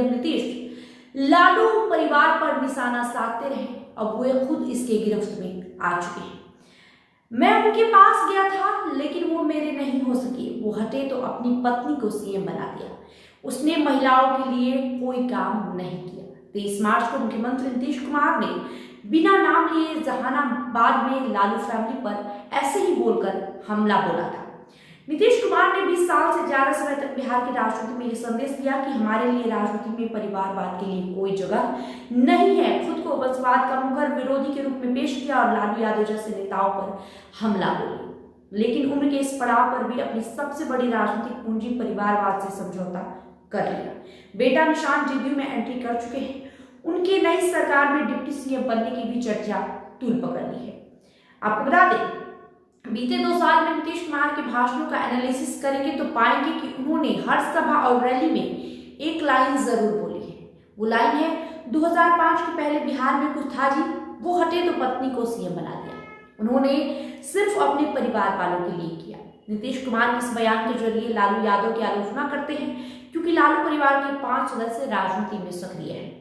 CM Nitish Lalu परिवार पर निशाना साधते रहे। अब वो खुद इसके गिरफ्त में आ चुके हैं। मैं उनके पास गया था लेकिन वो मेरे नहीं हो सके। वो हटे तो अपनी पत्नी को सीएम बना दिया। उसने महिलाओं के लिए कोई काम नहीं किया। 23 मार्च को मुख्यमंत्री नीतीश कुमार ने बिना नाम लिए जहानाबाद में लालू फैमिली पर ऐसे ही बोलकर हमला बोला था। नीतीश कुमार ने 20 साल से ज्यादा समय तक बिहार की राजनीति में यह संदेश दिया कि हमारे लिए राजनीति में परिवारवाद के लिए कोई जगह नहीं है। खुद को वंशवाद का मुखर विरोधी के रूप में पेश किया और लालू यादव जैसे नेताओं पर हमला बोले। लेकिन उम्र के इस पड़ाव पर भी अपनी सबसे बड़ी राजनीतिक पूंजी परिवारवाद से समझौता कर लिया। बेटा निशांत जेडीयू में एंट्री कर चुके हैं। उनके नई सरकार में डिप्टी सीएम बनने की भी चर्चा तूल पकड़ ली है। आपको बता दें, बीते 2 साल में नीतीश कुमार के भाषणों का एनालिसिस करेंगे तो पाएंगे कि उन्होंने हर सभा और रैली में एक लाइन जरूर बोली है। वो लाइन है, 2005 के पहले बिहार में कुछ था जी, वो हटे तो पत्नी को सीएम बना दिया। उन्होंने सिर्फ अपने परिवार वालों के लिए किया। नीतीश कुमार इस बयान के जरिए लालू यादव की आलोचना करते हैं क्योंकि लालू परिवार के 5 सदस्य राजनीति में सक्रिय हैं।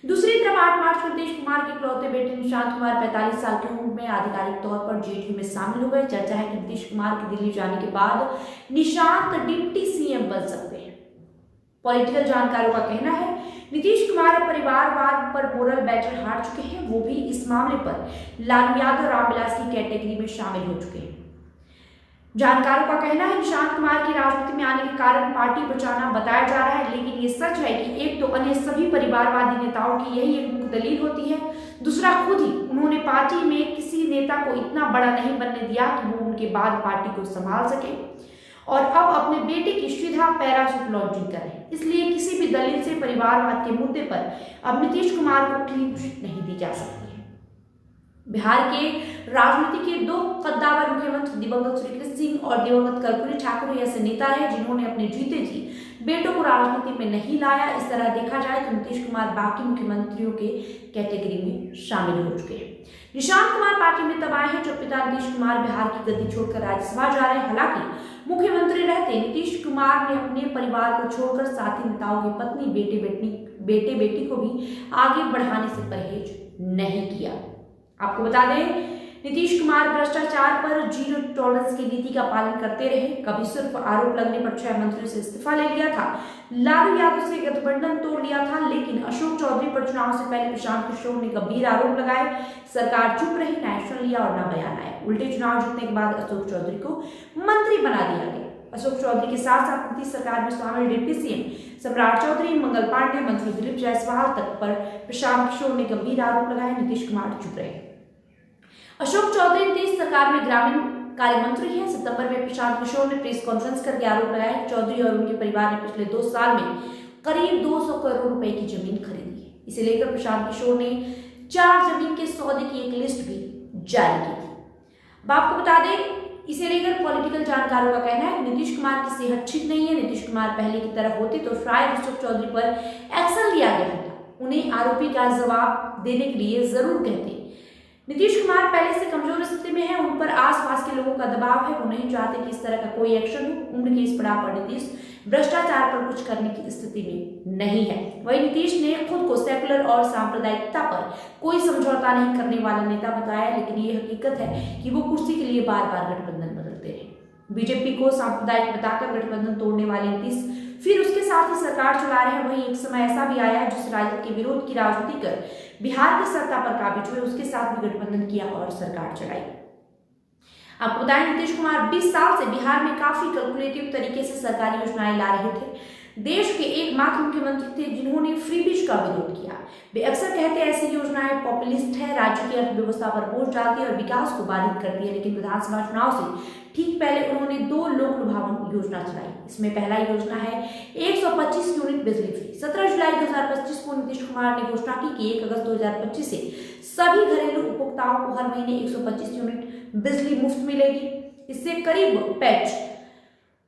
दूसरी तरफ 8 मार्च को नीतीश कुमार के इकलौते बेटे निशांत कुमार 45 साल की उम्र में आधिकारिक तौर पर जेडीयू में शामिल हो गए। चर्चा है कि नीतीश कुमार के दिल्ली जाने के बाद निशांत डिप्टी सीएम बन सकते हैं। पॉलिटिकल जानकारों का कहना है नीतीश कुमार परिवारवाद पर मोरल बैटल हार चुके हैं। वो भी इस मामले पर लालू यादव रामविलास की कैटेगरी में शामिल हो चुके हैं। जानकारों का कहना है निशांत कुमार की राजनीति में आने के कारण पार्टी बचाना बताया जा रहा है, लेकिन ये सच है कि एक तो अन्य सभी परिवारवादी नेताओं की यही एक मुख्य दलील होती है। दूसरा, खुद ही उन्होंने पार्टी में किसी नेता को इतना बड़ा नहीं बनने दिया कि वो उनके बाद पार्टी को संभाल सके और अब अपने बेटे की सीधा पैराशूट लॉन्चिंग करें। इसलिए किसी भी दलील से परिवारवाद के मुद्दे पर अब नीतीश कुमार को क्लीन चिट नहीं दी जा सकती है। बिहार के राजनीति के 2 कद्दावर मुख्यमंत्री दिवंगत श्रीकृष्ण सिंह और दिवंगत कर्पूरी ठाकुर ऐसे नेता रहे जिन्होंने अपने जीते जी बेटों को राजनीति में नहीं लाया। इस तरह देखा जाए तो नीतीश कुमार बाकी मुख्यमंत्रियों के कैटेगरी में शामिल हो चुके हैं। निशांत कुमार पार्टी में तब आए हैं जब पिता नीतीश कुमार बिहार की गद्दी छोड़कर राज्यसभा जा रहे हैं। हालांकि मुख्यमंत्री रहते नीतीश कुमार ने अपने परिवार को छोड़कर साथी नेताओं की पत्नी बेटे बेटी को भी आगे बढ़ाने से परहेज नहीं किया। आपको बता दें, नीतीश कुमार भ्रष्टाचार पर जीरो टॉलरेंस की नीति का पालन करते रहे। कभी सिर्फ आरोप लगने पर 6 मंत्रियों से इस्तीफा ले लिया था। लालू यादव से गठबंधन तोड़ लिया था, लेकिन अशोक चौधरी पर चुनाव से पहले प्रशांत किशोर ने गंभीर आरोप लगाए। सरकार चुप रही, न एक्शन लिया और न बयान आया। उल्टे चुनाव जीतने के बाद अशोक चौधरी को मंत्री बना दिया गया। अशोक चौधरी के साथ साथ नीतीश सरकार में शामिल डिप्टी सीएम सम्राट चौधरी, मंगल पांडे, मंत्री दिलीप जायसवाल तक पर प्रशांत किशोर ने गंभीर आरोप लगाए। नीतीश कुमार चुप रहे। अशोक चौधरी नीतीश सरकार में ग्रामीण कार्य मंत्री हैं। सितंबर में प्रशांत किशोर ने प्रेस कॉन्फ्रेंस करके आरोप लगाया कि चौधरी और उनके परिवार ने पिछले 2 साल में करीब 200 करोड़ रुपए की जमीन खरीदी है। इसे लेकर प्रशांत किशोर ने 4 जमीन के सौदे की एक लिस्ट भी जारी की थी। अब आपको बता दें, इसे लेकर पॉलिटिकल जानकारों का कहना है कि नीतीश कुमार की सेहत ठीक नहीं है। नीतीश कुमार पहले की तरह होते तो शायद अशोक चौधरी पर एक्शन लिया गया होता। उन्हें आरोपी का जवाब देने के लिए जरूर कहते। नीतीश कुमार पहले से कमजोर स्थिति में है। उन पर आसपास के लोगों का दबाव है। वो नहीं चाहते कि इस तरह का कोई एक्शन हो। उम्र के इस पड़ाव पर नीतीश भ्रष्टाचार पर कुछ करने की स्थिति में नहीं है। वही नीतीश ने खुद को सेकुलर और सांप्रदायिकता पर कोई समझौता नहीं करने वाला नेता बताया, लेकिन ये हकीकत है कि वो कुर्सी के लिए बार बार गठबंधन बदलते रहे। बीजेपी को सांप्रदायिक बताकर गठबंधन तोड़ने वाले नीतीश फिर उसके साथ ही सरकार चला रहे हैं। वहीं एक समय ऐसा भी आया है जिस राज्य के विरोध की राजनीति कर बिहार की सत्ता पर काबिज हुए, उसके साथ भी गठबंधन किया और सरकार चलाई। आपको बताएं, नीतीश कुमार 20 साल से बिहार में काफी कैलकुलेटिव तरीके से सरकारी योजनाएं ला रहे थे। देश के एकमात्र मुख्यमंत्री थे जिन्होंने फ्रीबीज का विरोध किया। वे अक्सर कहते हैं ऐसी योजनाएं पॉपुलिस्ट है, राज्य की अर्थव्यवस्था पर बोझ डालती है और विकास को बाधित करती है। लेकिन विधानसभा चुनाव से ठीक पहले उन्होंने 2 लोक लुभावन योजना चलाई। इसमें पहला योजना है 125 यूनिट बिजली फ्री। 17 जुलाई 2025 को नीतीश कुमार ने घोषणा की कि 1 अगस्त 2025 से सभी घरेलू उपभोक्ताओं को हर महीने 125 यूनिट बिजली मुफ्त मिलेगी। इससे करीब पैच।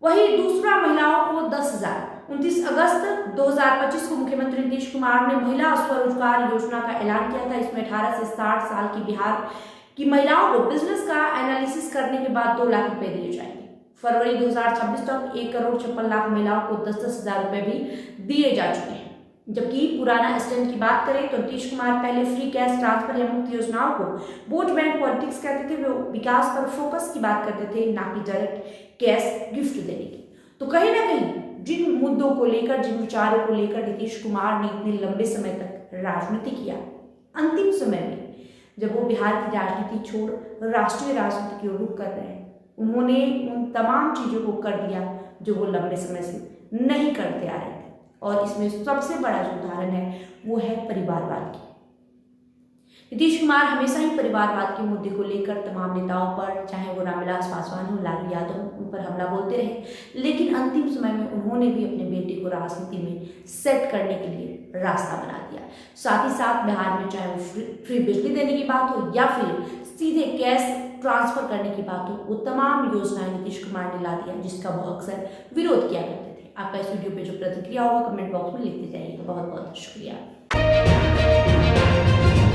वही दूसरा, महिलाओं को 10,000। 29 अगस्त 2025 को मुख्यमंत्री नीतीश कुमार ने महिला स्वरोजगार योजना का ऐलान किया था। इसमें 18 से 60 साल की बिहार की महिलाओं को बिजनेस का एनालिसिस करने के बाद 2 लाख रुपए दिए जाएंगे। फरवरी 2026 तक 1 करोड़ 56 लाख महिलाओं को 10-10 हजार रुपए भी दिए जा चुके हैं। जबकि पुराना स्टैंड की बात करें तो नीतीश कुमार पहले फ्री कैश ट्रांसफर या मुफ्त योजनाओं को वोट बैंक पॉलिटिक्स कहते थे। वो विकास पर फोकस की बात करते थे, ना कि डायरेक्ट कैश गिफ्ट देने की। तो कहीं ना कहीं जिन मुद्दों को लेकर, जिन विचारों को लेकर नीतीश कुमार ने इतने लंबे समय तक राजनीति किया, अंतिम समय में जब वो बिहार की राजनीति छोड़ राष्ट्रीय राजनीति की ओर रुख कर रहे हैं, उन्होंने उन तमाम चीज़ों को कर दिया जो वो लंबे समय से नहीं करते आ रहे थे। और इसमें सबसे बड़ा जो उदाहरण है वो है परिवारवाद की। नीतीश कुमार हमेशा ही परिवारवाद के मुद्दे को लेकर तमाम नेताओं पर, चाहे वो रामविलास पासवान हो, लालू यादव, उन पर हमला बोलते रहे। लेकिन अंतिम समय में उन्होंने भी अपने बेटे को राजनीति में सेट करने के लिए रास्ता बना दिया। साथ ही साथ बिहार में चाहे वो फ्री बिजली देने की बात हो या फिर सीधे कैश ट्रांसफर करने की बात हो, वो तमाम योजनाएं नीतीश कुमार ने ला दिया, जिसका वो अक्सर विरोध किया करते थे। आपका इस वीडियो पे जो प्रतिक्रिया होगा कमेंट बॉक्स में लिखते जाइएगा। बहुत बहुत शुक्रिया।